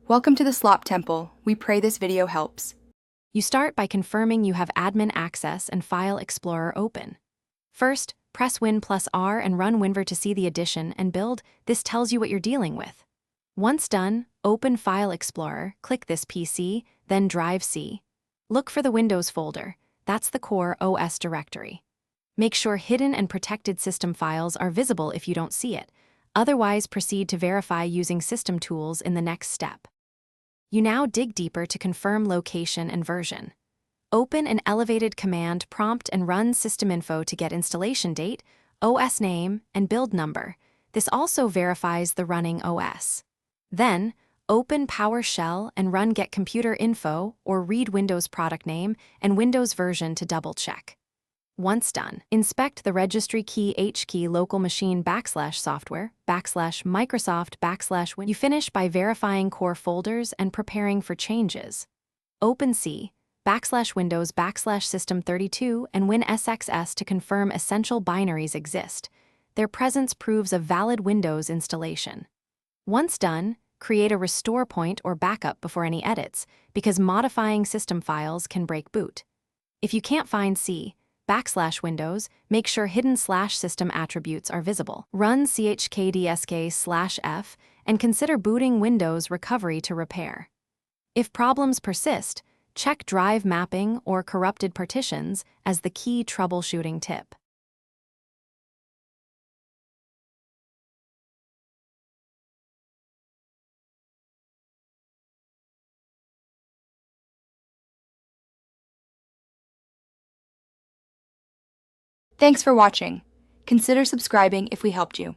Welcome to the Slop Temple. We pray this video helps. You start by confirming you have admin access and File Explorer open. First, press Win+R and run Winver to see the addition and build. This tells you what you're dealing with. Once done, open File Explorer, click this PC, then Drive C. Look for the Windows folder. That's the core OS directory. Make sure hidden and protected system files are visible if you don't see it. Otherwise, proceed to verify using system tools in the next step. You now dig deeper to confirm location and version. Open an elevated command prompt and run systeminfo to get installation date, OS name, and build number. This also verifies the running OS. Then, open PowerShell and run get computer info or read Windows product name and Windows version to double-check. Once done, inspect the registry key HKey local machine /software /Microsoft /Win. You finish by verifying core folders and preparing for changes. Open C /Windows /System32 and WinSXS to confirm essential binaries exist. Their presence proves a valid Windows installation. Once done, create a restore point or backup before any edits, because modifying system files can break boot. If you can't find C/Windows, make sure hidden /system attributes are visible. Run chkdsk/f and consider booting Windows recovery to repair. If problems persist, check drive mapping or corrupted partitions as the key troubleshooting tip. Thanks for watching. Consider subscribing if we helped you.